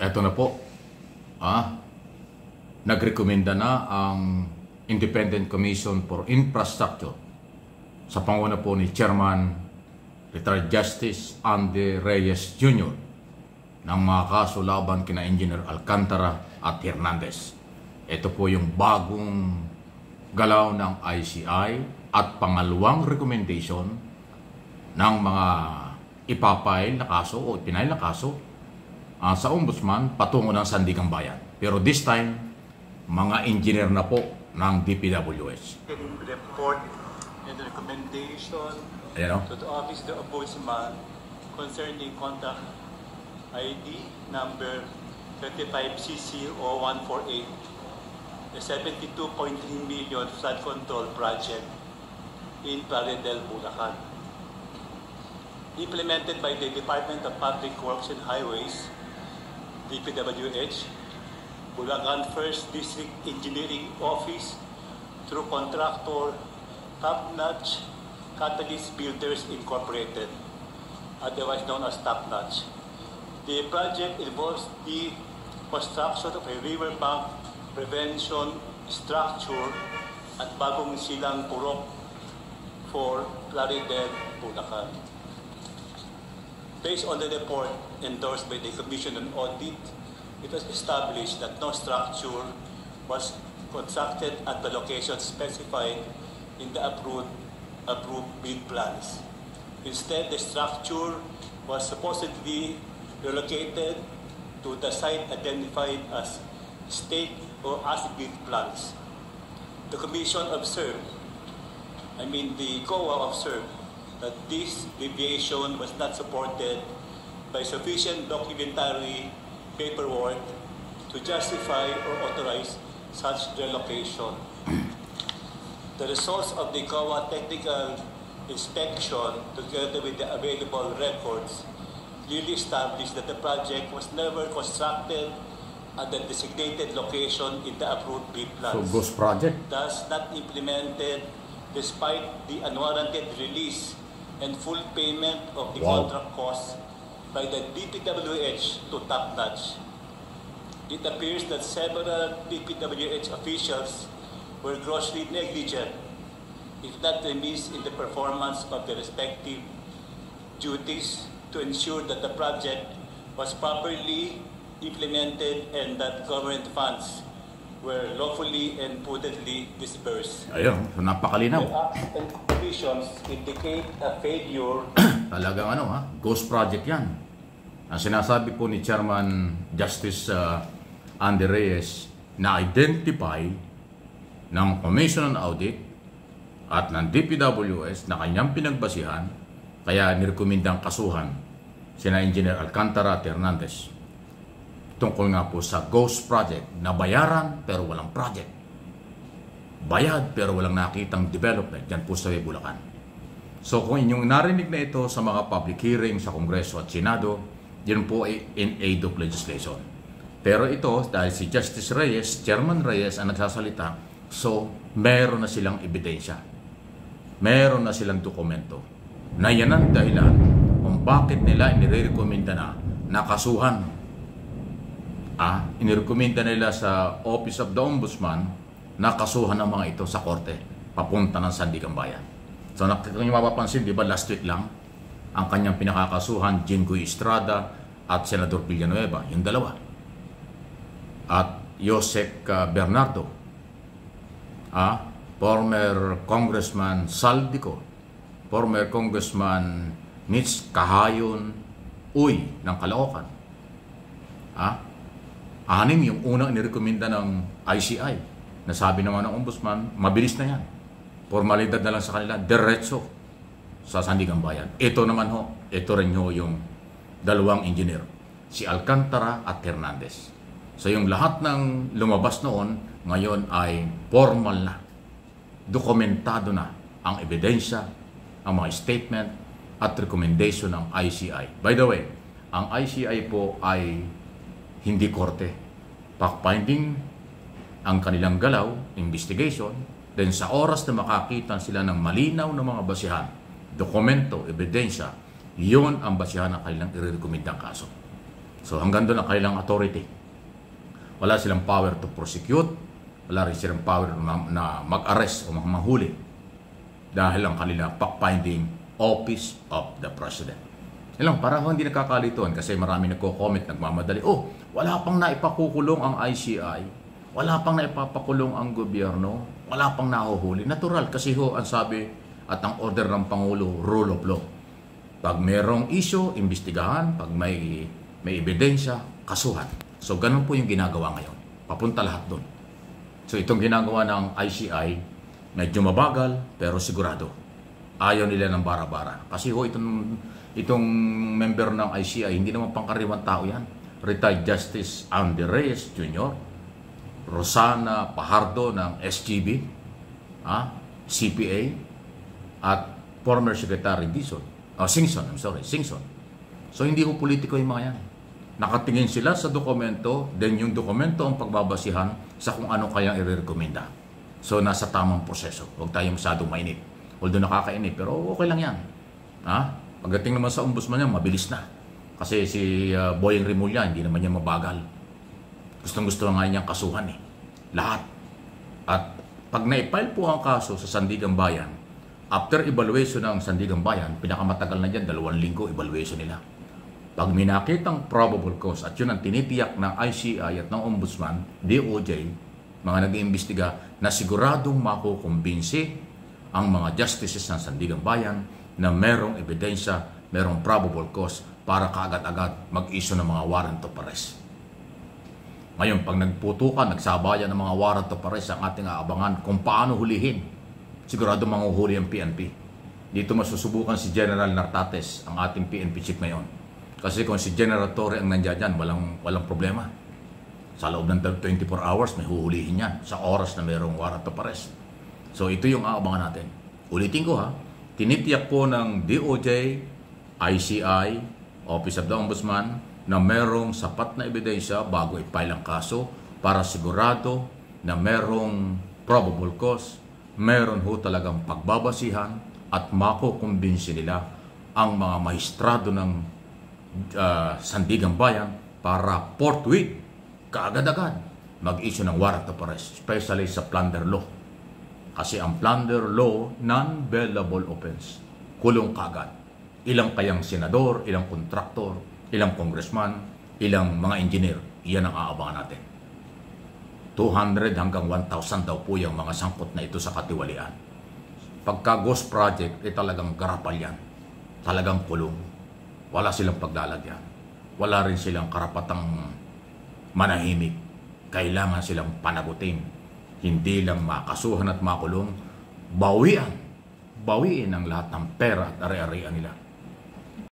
Eto na po, nagrekomenda na ang Independent Commission for Infrastructure sa panguna po ni Chairman Retired Justice Andy Reyes Jr. ng mga kaso laban kina Engineer Alcantara at Hernandez. Ito po yung bagong galaw ng ICI at pangalawang recommendation ng mga ipapail na kaso o ipinail na kaso sa Ombudsman patungo ng Sandigang Bayan. Pero this time, mga engineer na po ng DPWH. Report and recommendation to the Office of the Ombudsman concerning contract ID number 35CC0148, the 72.3 million flood control project in Plaridel, Bulacan. Implemented by the Department of Public Works and Highways, DPWH, Bulacan 1st District Engineering Office, through contractor Top Notch Catalyst Builders Incorporated, otherwise known as Top Notch. The project involves the construction of a riverbank prevention structure at Bagong Silang Purok for Plaridel, Bulacan. Based on the report endorsed by the Commission on Audit, it was established that no structure was constructed at the location specified in the approved bid plans. Instead, the structure was supposedly relocated to the site identified as state or as bid plans. The Commission observed, the COA observed, that this deviation was not supported by sufficient documentary paperwork to justify or authorize such relocation. The results of the COA technical inspection, together with the available records, clearly established that the project was never constructed at the designated location in the approved bid plans. So, ghost project? Thus, not implemented despite the unwarranted release and full payment of the contract costs by the DPWH to Top Notch. It appears that several DPWH officials were grossly negligent, if not remiss in the performance of their respective duties to ensure that the project was properly implemented and that government funds were lawfully and prudently disbursed. Ayun, so napakalinaw. The acts and conditions indicate a failure. Talagang ghost project yan. Ang sinasabi po ni Chairman Justice Andy Reyes na identify ng Commission on Audit at ng DPWS na kanyang pinagbasihan, kaya nirekomendang kasuhan sina Engineer Alcantara at Hernandez tungkol nga po sa ghost project na bayaran pero walang project. Bayad pero walang nakitang development dyan po sa Bulacan. So kung inyong narinig na ito sa mga public hearing sa Kongreso at Senado, yun po ay in aid of legislation. Pero ito, dahil si Justice Reyes, Chairman Reyes ang nagsasalita, so meron na silang ebidensya. Meron na silang dokumento na yan ang dahilan kung bakit nila inirekomenda na nakasuhan. Inirekomenda nila sa Office of the Ombudsman na kasuhan ng mga ito sa korte papunta ng Sandigang Bayan. So kung yung mapapansin, di ba last week lang ang kanyang pinakakasuhan, Jinggoy Estrada at Senador Villanueva, yung dalawa. At Yosek Bernardo, former Congressman Saldico, former Congressman Mitch Kahayon Uy ng Caloocan. Anim yung unang inirekomenda ng ICI. Nasabi naman ng Ombudsman, mabilis na yan. Formalidad na lang sa kanila, diretso sa Sandigang Bayan. Ito naman ito rin yung dalawang engineer, si Alcantara at Hernandez. So yung lahat ng lumabas noon, ngayon ay formal na. Dokumentado na ang ebidensya, ang mga statement at recommendation ng ICI. By the way, ang ICI po ay hindi korte. Fact-finding ang kanilang galaw, investigation, then sa oras na makakita sila ng malinaw na mga basihan, dokumento, ebidensya, yun ang basihan ng kanilang irerekomendang kaso. So hanggang doon ang kailang authority. Wala silang power to prosecute, wala rin silang power na mag-arrest o mahuli dahil ang kanilang fact-finding Office of the President. Ilang, parang hindi nakakalituan kasi marami nagko-comment, nagmamadali. Oh, wala pang naipakukulong ang ICI, wala pang naipapakulong ang gobyerno, wala pang nahuhuli. Natural kasi ho ang sabi at ang order ng Pangulo, rule of law. Pag merong issue, imbestigahan. Pag may ebidensya, kasuhan. So ganun po yung ginagawa ngayon. Papunta lahat doon. So itong ginagawa ng ICI, medyo mabagal pero sigurado. Ayaw nila ng bara-bara. Kasi ho itong member ng ICI, hindi naman pangkaraniwang tao yan. Retired Justice Andy Reyes Jr., Rosana Pajardo ng SGB, CPA, at former Secretary Singson. So hindi ko politiko yung mga yan. Nakatingin sila sa dokumento, then yung dokumento ang pagbabasihan sa kung ano kayang i-recommenda. So nasa tamang proseso. Huwag tayo masyadong mainip. Although nakakainip, pero okay lang yan. Pagdating naman sa ombudsman niya, mabilis na. Kasi si Boyeng Rimulya, hindi naman niya mabagal. Gustong-gusto nga niyang kasuhan lahat. At pag na-file po ang kaso sa Sandigang Bayan, after evaluation ng Sandigang Bayan, pinakamatagal na dyan, 2 linggo evaluation nila. Pag may nakitang probable cause, at yun ang tinitiyak ng ICI at ng Ombudsman, DOJ, mga nag-iimbestiga, na siguradong makukumbinsi ang mga justices ng Sandigang Bayan na merong ebidensya, merong probable cause para kaagad-agad mag-issue ng mga warrant of arrest. Ngayon, pag nagputukan, nagsabayan ng mga warrant of arrest, ang ating aabangan kung paano hulihin. Sigurado manguhuli ang PNP. Dito masusubukan si General Nartates, ang ating PNP chief ngayon. Kasi kung si General Torre ang nandiyan dyan, walang problema. Sa loob ng 24 hours, may huhulihin yan sa oras na mayroong warrant of arrest. So ito yung aabangan natin. Ulitin ko tinitiyak po ng DOJ, ICI, Office of the Ombudsman, na mayroong sapat na ebidensya bago i-file ang kaso para sigurado na mayroong probable cause, mayroon ho talagang pagbabasihan at makukumbinsi nila ang mga maestrado ng Sandigang Bayan para forthwith, kaagad-agad, mag-issue ng warrant of arrest, especially sa plunder law. Kasi ang plunder law, non-bailable offense. Kulong kaagad. Ilang kayang senador, ilang kontraktor, ilang congressman, ilang mga engineer. Iyan ang aabangan natin. 200 hanggang 1,000 daw po yung mga sangkot na ito sa katiwalian. Pagka ghost project, talagang garapal yan. Talagang kulong. Wala silang paglalagyan. Wala rin silang karapatang manahimik. Kailangan silang panagutin. Hindi lang makasuhan at makulong. Bawiin ang lahat ng pera at ari-arian nila.